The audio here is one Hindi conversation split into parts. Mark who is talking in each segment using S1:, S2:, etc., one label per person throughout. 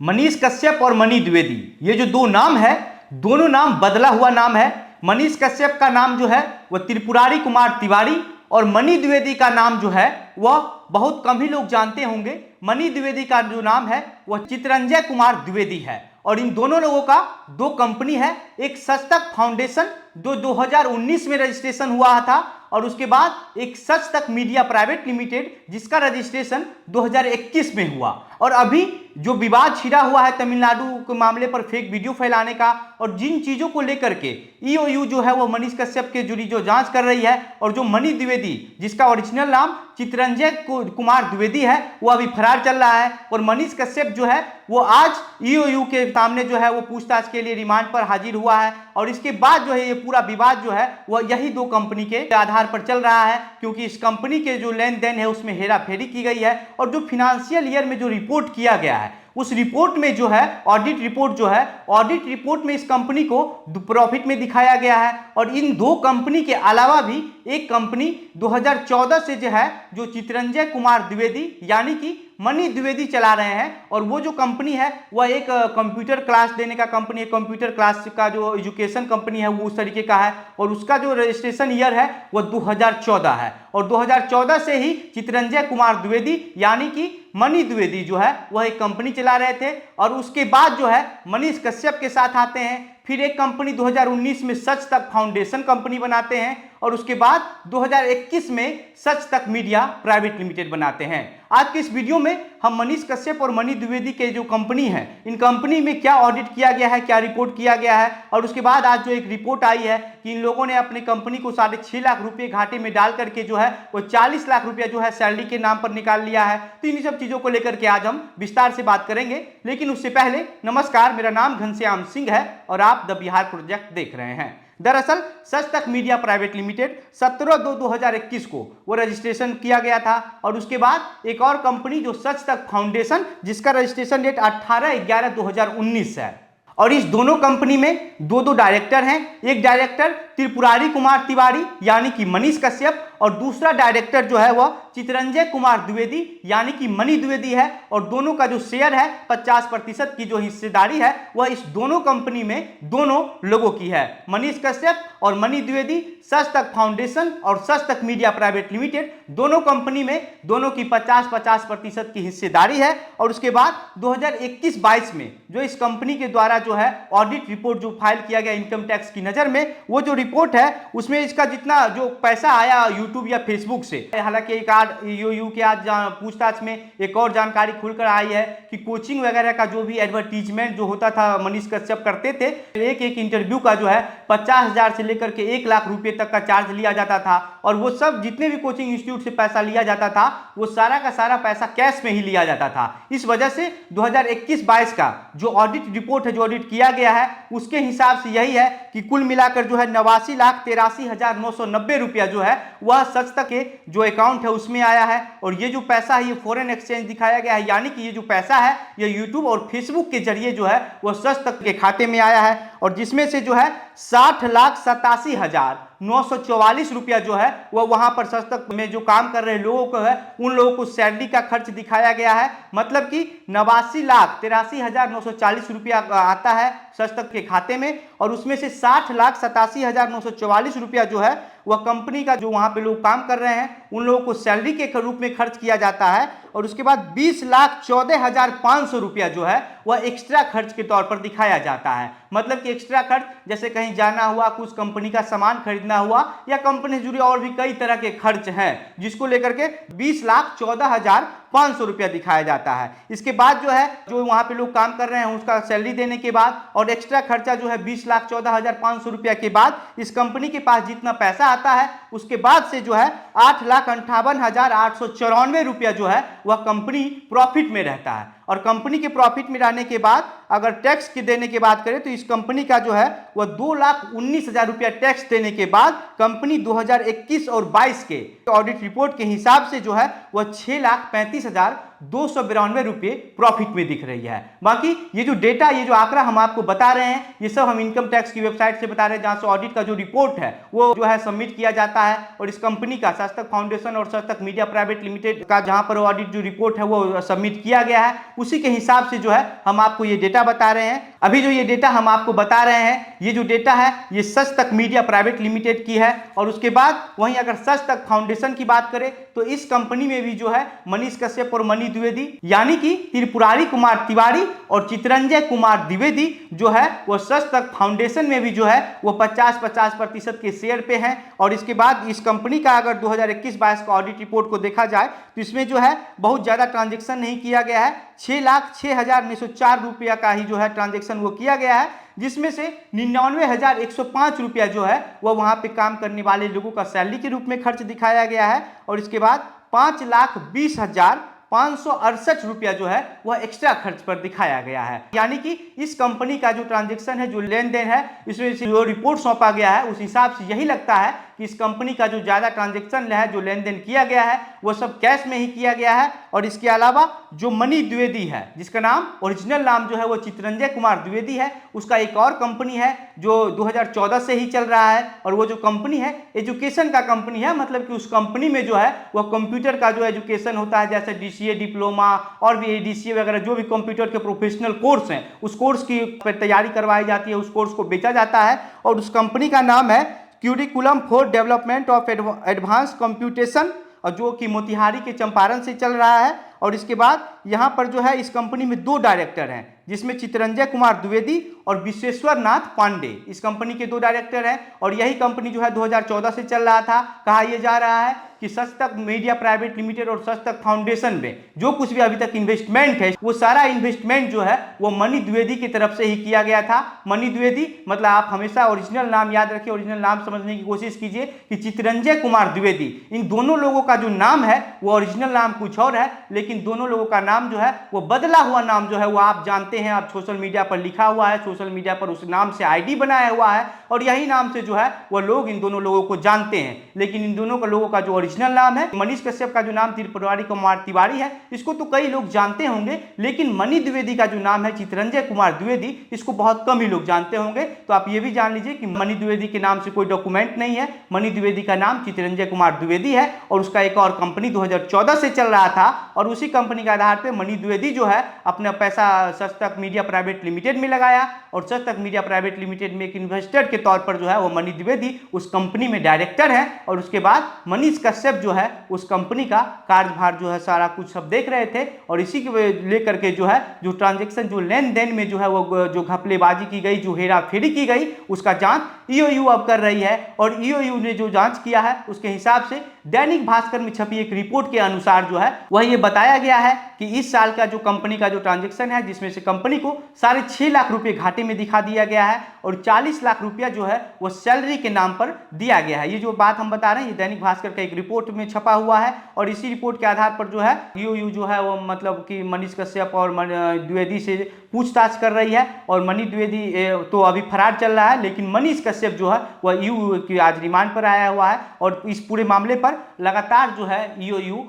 S1: मनीष कश्यप और मनी द्विवेदी, ये जो दो नाम है, दोनों नाम बदला हुआ नाम है। मनीष कश्यप का नाम जो है वह त्रिपुरारी कुमार तिवारी और मनी द्विवेदी का नाम जो है वह बहुत कम ही लोग जानते होंगे। मनी द्विवेदी का जो नाम है वह चितरंजय कुमार द्विवेदी है और इन दोनों लोगों का दो कंपनी है। एक सच तक फाउंडेशन जो 2019 में रजिस्ट्रेशन हुआ था और उसके बाद एक सच तक मीडिया प्राइवेट लिमिटेड जिसका रजिस्ट्रेशन 2021 में हुआ। और अभी जो विवाद छिड़ा हुआ है तमिलनाडु के मामले पर फेक वीडियो फैलाने का और जिन चीजों को लेकर के ईओयू जो है वो मनीष कश्यप के जुड़ी जो जांच कर रही है और जो मनी द्विवेदी जिसका ओरिजिनल नाम चितरंजय कुमार द्विवेदी है वो अभी फरार चल रहा है और मनीष कश्यप जो है वो आज ईओयू के सामने जो है वो पूछताछ के लिए रिमांड पर हाजिर हुआ है। और इसके बाद जो है ये पूरा विवाद जो है वह यही दो कंपनी के आधार पर चल रहा है, क्योंकि इस कंपनी के जो लेन देन है उसमें हेराफेरी की गई है और जो फिनेंशियल ईयर में जो रिपोर्ट किया गया है उस रिपोर्ट में जो है ऑडिट रिपोर्ट जो है, ऑडिट रिपोर्ट में इस कंपनी को प्रॉफिट में दिखाया गया है। और इन दो कंपनी के अलावा भी एक कंपनी 2014 से जो है जो चितरंजय कुमार द्विवेदी यानी कि मनी द्विवेदी चला रहे हैं और वो जो कंपनी है वह एक कंप्यूटर क्लास देने का कंपनी है। कंप्यूटर क्लास का जो एजुकेशन कंपनी है वो उस तरीके का है और उसका जो रजिस्ट्रेशन ईयर है वो 2014 है और 2014 से ही चितरंजय कुमार द्विवेदी यानी कि मनी द्विवेदी जो है वह एक कंपनी चला रहे थे। और उसके बाद जो है मनीष कश्यप के साथ आते हैं, फिर एक कंपनी 2019 में सच तक फाउंडेशन कंपनी बनाते हैं और उसके बाद 2021 में सच तक मीडिया प्राइवेट लिमिटेड बनाते हैं। आज के इस वीडियो में हम मनीष कश्यप और मनी द्विवेदी के जो कंपनी है इन कंपनी में क्या ऑडिट किया गया है, क्या रिपोर्ट किया गया है और उसके बाद आज जो एक रिपोर्ट आई है कि इन लोगों ने अपने कंपनी को 6.5 लाख रुपए घाटे में डाल करके जो है वो 40 लाख रुपया जो है सैलरी के नाम पर निकाल लिया है। तो इन सब चीजों को लेकर के आज हम विस्तार से बात करेंगे, लेकिन उससे पहले नमस्कार, मेरा नाम घनश्याम सिंह है और आप द बिहार प्रोजेक्ट देख रहे हैं। दरअसल सच तक मीडिया प्राइवेट लिमिटेड 17/2/2021 को वो रजिस्ट्रेशन किया गया था और उसके बाद एक और कंपनी जो सच तक फाउंडेशन जिसका रजिस्ट्रेशन डेट 18/11/2019 है। और इस दोनों कंपनी में दो डायरेक्टर हैं। एक डायरेक्टर त्रिपुरारी कुमार तिवारी यानी कि मनीष कश्यप और दूसरा डायरेक्टर जो है वह चितरंजय कुमार द्विवेदी यानी कि मनी द्विवेदी है और दोनों का जो शेयर है 50% की जो हिस्सेदारी है वह इस दोनों कंपनी में दोनों लोगों की है। मनीष कश्यप और मनी द्विवेदी सच तक फाउंडेशन और सच तक मीडिया प्राइवेट लिमिटेड दोनों कंपनी में दोनों की 50% की हिस्सेदारी है। और उसके बाद 2021-22 में जो इस कंपनी के द्वारा जो है ऑडिट रिपोर्ट जो फाइल किया गया इनकम टैक्स की नजर में, वो जो रिपोर्ट है उसमें इसका जितना जो पैसा आया यूट्यूब या फेसबुक से, हालांकि एक आज ईओयू के आज पूछताछ में एक और जानकारी खुलकर आई है कि कोचिंग वगैरह का जो भी एडवर्टीजमेंट जो होता था मनीष कश्यप करते थे, एक इंटरव्यू का जो है 50,000 से लेकर के 1 लाख रुपए तक का चार्ज लिया जाता था और वो सब जितने भी कोचिंग इंस्टीट्यूट से पैसा लिया जाता था वो सारा का सारा पैसा कैश में ही लिया जाता था। इस वजह से 2021-22 का जो ऑडिट रिपोर्ट है, जो ऑडिट किया गया है, उसके हिसाब से यही है कि कुल मिलाकर जो है 89,83,990 रुपया जो है वह सच तक के जो अकाउंट है उसमें आया है। और ये जो पैसा है ये फॉरेन एक्सचेंज दिखाया गया है, यानी कि ये जो पैसा है ये यूट्यूब और फेसबुक के जरिए जो है वह सच तक के खाते में आया है और जिसमें से जो है 60,87,944 रुपया जो है वह वहां पर सच तक में जो काम कर रहे लोगों को है उन लोगों को सैलरी का खर्च दिखाया गया है। मतलब कि 89,83,940 रुपया आता है सच तक के खाते में और उसमें से 60,87,944 रुपया जो है वह कंपनी का जो वहां पे लोग काम कर रहे हैं उन लोगों को सैलरी के रूप में खर्च किया जाता है। और उसके बाद 20,14,500 रुपया जो है वह एक्स्ट्रा खर्च के तौर पर दिखाया जाता है। मतलब कि एक्स्ट्रा खर्च जैसे कहीं जाना हुआ, कुछ कंपनी का सामान खरीदना हुआ या कंपनी से जुड़े और भी कई तरह के खर्च हैं जिसको लेकर के 20,14,500 रुपया दिखाया जाता है। इसके बाद जो है जो वहां पे लोग काम कर रहे हैं उसका सैलरी देने के बाद और एक्स्ट्रा खर्चा जो है 20,14,500 रुपया के बाद इस कंपनी के पास जितना पैसा आता है उसके बाद से जो है 8,58,894 रुपया जो है वह कंपनी प्रॉफिट में रहता है। और कंपनी के प्रॉफिट में रहने के बाद अगर टैक्स की देने की बात करें तो इस कंपनी का जो है वह 2,19,000 रुपया टैक्स देने के बाद कंपनी 2021 और 22 के ऑडिट रिपोर्ट के हिसाब से जो है वह 6,35,292 रुपये प्रॉफिट में दिख रही है। बाकी ये जो डेटा, ये जो आंकड़ा हम आपको बता रहे हैं, ये सब हम इनकम टैक्स की वेबसाइट से बता रहे हैं, जहां से ऑडिट का जो रिपोर्ट है वो जो है सबमिट किया जाता है। और इस कंपनी का सस्तक फाउंडेशन और सस्तक मीडिया प्राइवेट लिमिटेड का जहां पर ऑडिट जो रिपोर्ट है वो सबमिट किया गया है, उसी के हिसाब से जो है हम आपको ये डेटा बता रहे हैं। अभी जो ये डेटा हम आपको बता रहे हैं, ये जो डेटा है ये सस्तक मीडिया प्राइवेट लिमिटेड की है। और उसके बाद वहीं अगर सस्तक फाउंडेशन की बात करें तो इस कंपनी में भी जो है मनीष कश्यप और मनी द्विवेदी यानी कि त्रिपुरारी कुमार तिवारी और चितरंजय कुमार द्विवेदी जो है वो सस्तक फाउंडेशन में भी जो है वो 50-50% के शेयर पे हैं। और इसके बाद इस कंपनी का अगर 2021-22 का ऑडिट रिपोर्ट को देखा जाए तो इसमें जो है बहुत ज्यादा ट्रांजेक्शन नहीं किया गया है। 6,06,904 रुपया का ही जो है ट्रांजेक्शन वो किया गया है, जिसमें से 99,105 रुपया जो है वह वहां पे काम करने वाले लोगों का सैलरी के रूप में खर्च दिखाया गया है। और इसके बाद 5,20,568 रुपया जो है वह एक्स्ट्रा खर्च पर दिखाया गया है। यानी कि इस कंपनी का जो ट्रांजेक्शन है, जो लेन देन है, इसमें से जो रिपोर्ट सौंपा गया है उस हिसाब से यही लगता है कि इस कंपनी का जो ज्यादा ट्रांजेक्शन है, जो लेन देन किया गया है, वो सब कैश में ही किया गया है। और इसके अलावा जो मनी द्विवेदी है, जिसका नाम ओरिजिनल नाम जो है वो चितरंजय कुमार द्विवेदी है, उसका एक और कंपनी है जो 2014 से ही चल रहा है। और वो जो कंपनी है एजुकेशन का कंपनी है, मतलब कि उस कंपनी में जो है वह कंप्यूटर का जो एजुकेशन होता है, जैसे DCA डिप्लोमा और भी ADCA वगैरह जो भी कंप्यूटर के प्रोफेशनल कोर्स हैं, उस कोर्स की तैयारी करवाई जाती है, उस कोर्स को बेचा जाता है। और उस कंपनी का नाम है curriculum for development of advance computation, और जो कि मोतिहारी के चंपारण से चल रहा है। और इसके बाद यहाँ पर जो है इस कंपनी में 2 डायरेक्टर हैं, जिसमें चितरंजय कुमार द्विवेदी और विश्वेश्वर नाथ पांडे इस कंपनी के 2 डायरेक्टर हैं। और यही कंपनी जो है 2014 से चल रहा था। कहा यह जा रहा है कि सस्तक मीडिया प्राइवेट लिमिटेड और सस्तक फाउंडेशन में जो कुछ भी अभी तक इन्वेस्टमेंट है, वो सारा इन्वेस्टमेंट जो है वो मनी द्विवेदी की तरफ से ही किया गया था। मनी द्विवेदी मतलब आप हमेशा ओरिजिनल नाम याद रखिए, ओरिजिनल नाम समझने की कोशिश कीजिए कि चितरंजय कुमार द्विवेदी, इन दोनों लोगों का जो नाम है वो ओरिजिनल नाम कुछ और है, लेकिन दोनों लोगों का नाम जो है वो बदला हुआ नाम जो है वो आप जानते हैं, आप सोशल मीडिया पर लिखा हुआ है, सोशल मीडिया पर उस नाम से ID बनाया हुआ है, और यही नाम से जो है वो लोग इन दोनों लोगों को जानते हैं। लेकिन इन दोनों लोगों का जो ओरिजिनल नाम है, मनीष कश्यप का जो नाम त्रिपुरारी कुमार तिवारी है, इसको तो कई लोग जानते होंगे, लेकिन मनी द्विवेदी का जो नाम है चितरंजय कुमार द्विवेदी, इसको बहुत कम ही लोग जानते होंगे। तो आप ये भी जान लीजिए कि मनी द्विवेदी के नाम से कोई डॉक्यूमेंट नहीं है, मनी द्विवेदी का नाम चितरंजय कुमार द्विवेदी है। और उसका एक और कंपनी 2014 से चल रहा था, और उसी कंपनी के आधार पर मनी द्विवेदी जो है अपना पैसा सस्तक मीडिया प्राइवेट लिमिटेड में लगाया, और सस्तक मीडिया प्राइवेट लिमिटेड में एक इन्वेस्टर के तौर पर जो है वो मनी द्विवेदी उस कंपनी में डायरेक्टर है। और उसके बाद मनीष कश्यप जो है उस कंपनी का कार्यभार जो है सारा कुछ सब देख रहे थे। और इसी के लेकर के जो है जो ट्रांजैक्शन, जो लेन देन में जो है वो जो घपलेबाजी की गई, जो हेरा फेरी की गई, उसका जांच EOU अब कर रही है। और EOU ने जो जांच किया है उसके हिसाब से दैनिक भास्कर में छपी एक रिपोर्ट के अनुसार जो है वह ये बताया गया है कि इस साल का जो कंपनी का जो ट्रांजैक्शन है, जिसमें से कंपनी को 6.5 लाख रुपए घाटे में दिखा दिया गया है, और 40 लाख रुपया जो है वो सैलरी के नाम पर दिया गया है। ये जो बात हम बता रहे हैं ये दैनिक भास्कर का एक रिपोर्ट में छपा हुआ है। और इसी रिपोर्ट के आधार पर जो है EOU जो है वो मतलब कि मनीष कश्यप और द्विवेदी से पूछताछ कर रही है। और मनी द्विवेदी तो अभी फरार चल रहा है, लेकिन मनीष कश्यप जो है वह EOU की आज रिमांड पर आया हुआ है। और इस पूरे मामले पर लगातार जो है EOU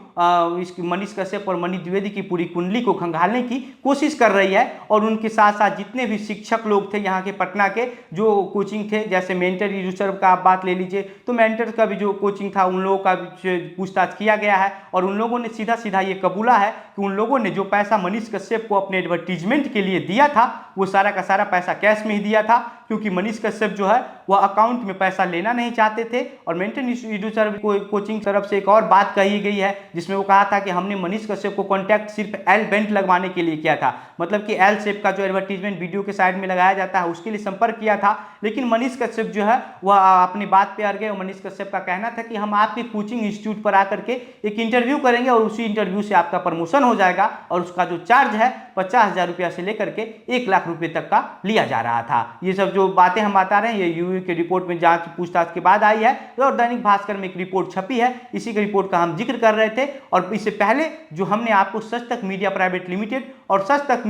S1: इस मनीष कश्यप और मनी द्विवेदी की पूरी कुंडली को खंगालने की कोशिश कर रही है। और उनके साथ साथ जितने भी शिक्षक लोग थे यहाँ के पटना के, जो कोचिंग थे, जैसे मेंटर यूसर्व का आप बात ले लीजिए, तो मेंटर का भी जो कोचिंग था उन लोगों का भी पूछताछ किया गया है। और उन लोगों ने सीधा सीधा ये कबूला है कि उन लोगों ने जो पैसा मनीष कश्यप को अपने एडवर्टीजमेंट के लिए दिया था वो सारा का सारा पैसा कैश में ही दिया था, क्योंकि मनीष कश्यप जो है वह अकाउंट में पैसा लेना नहीं चाहते थे। और मेंटल यूसर्व को कोचिंग तरफ से एक और बात कही गई है, जिसमें वो कहा था कि हमने मनीष कश्यप को कॉन्टैक्ट सिर्फ एल बेंट लगवाने के लिए किया था, मतलब कि एल शेप का जो एडवर्टीजमेंट वीडियो के साइड में लगाया जाता है उसके लिए संपर्क किया था। लेकिन मनीष कश्यप जो है वह अपनी बात पे अड़ गए। मनीष कश्यप का कहना था कि हम आपके कोचिंग इंस्टीट्यूट पर आकर के एक इंटरव्यू करेंगे और उसी इंटरव्यू से आपका प्रमोशन हो जाएगा, और उसका जो चार्ज है 50,000 रुपया से लेकर के 1 लाख रुपए तक का लिया जा रहा था। ये सब जो बातें हम बता रहे हैं ये यूयू के रिपोर्ट में जांच पूछताछ के बाद आई है और दैनिक भास्कर में एक रिपोर्ट छपी है, इसी की रिपोर्ट का हम जिक्र कर रहे थे। और इससे पहले जो हमने आपको सच तक मीडिया प्राइवेट लिमिटेड और सच तक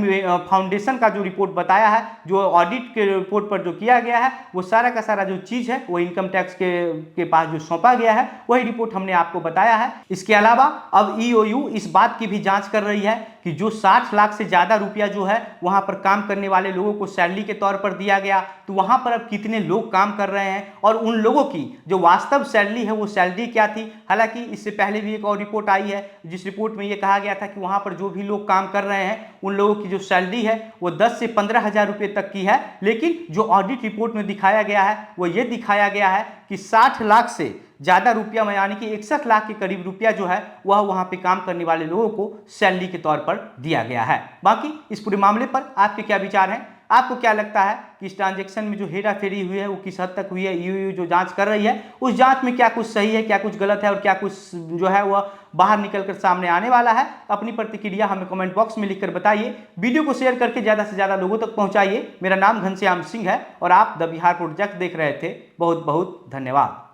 S1: फाउंडेशन का जो रिपोर्ट बताया है, जो ऑडिट के रिपोर्ट पर जो किया गया है, वो सारा का सारा जो चीज है वो इनकम टैक्स के पास जो सौंपा गया है वही रिपोर्ट हमने आपको बताया है। इसके अलावा अब ईओयू इस बात की भी जांच कर रही है कि जो 60 लाख से ज्यादा रुपया जो है वहां पर काम करने वाले लोगों को सैलरी के तौर पर दिया गया, तो वहां पर अब कितने लोग काम कर रहे हैं और उन लोगों की जो वास्तव सैलरी है वो सैलरी क्या थी। हालांकि इससे पहले भी एक और रिपोर्ट आई है जिस रिपोर्ट में ये कहा गया था कि वहां पर जो भी लोग काम कर रहे हैं उन लोगों की जो सैलरी है वो 10 से 15,000 रुपये तक की है, लेकिन जो ऑडिट रिपोर्ट में दिखाया गया है वो ये दिखाया गया है कि 60 लाख से ज्यादा रुपया में यानी कि 61 लाख के करीब रुपया जो है वह वहां पे काम करने वाले लोगों को सैलरी के तौर पर दिया गया है। बाकी इस पूरे मामले पर आपके क्या विचार हैं? आपको क्या लगता है कि इस ट्रांजैक्शन में जो हेरा फेरी हुई है वो किस हद तक हुई है? ईओयू जो जांच कर रही है उस जांच में क्या कुछ सही है, क्या कुछ गलत है और क्या कुछ जो है वह बाहर निकलकर सामने आने वाला है? अपनी प्रतिक्रिया हमें कमेंट बॉक्स में लिखकर बताइए। वीडियो को शेयर करके ज्यादा से ज्यादा लोगों तक पहुंचाइए। मेरा नाम घनश्याम सिंह है और आप द बिहार प्रोजेक्ट देख रहे थे। बहुत बहुत धन्यवाद।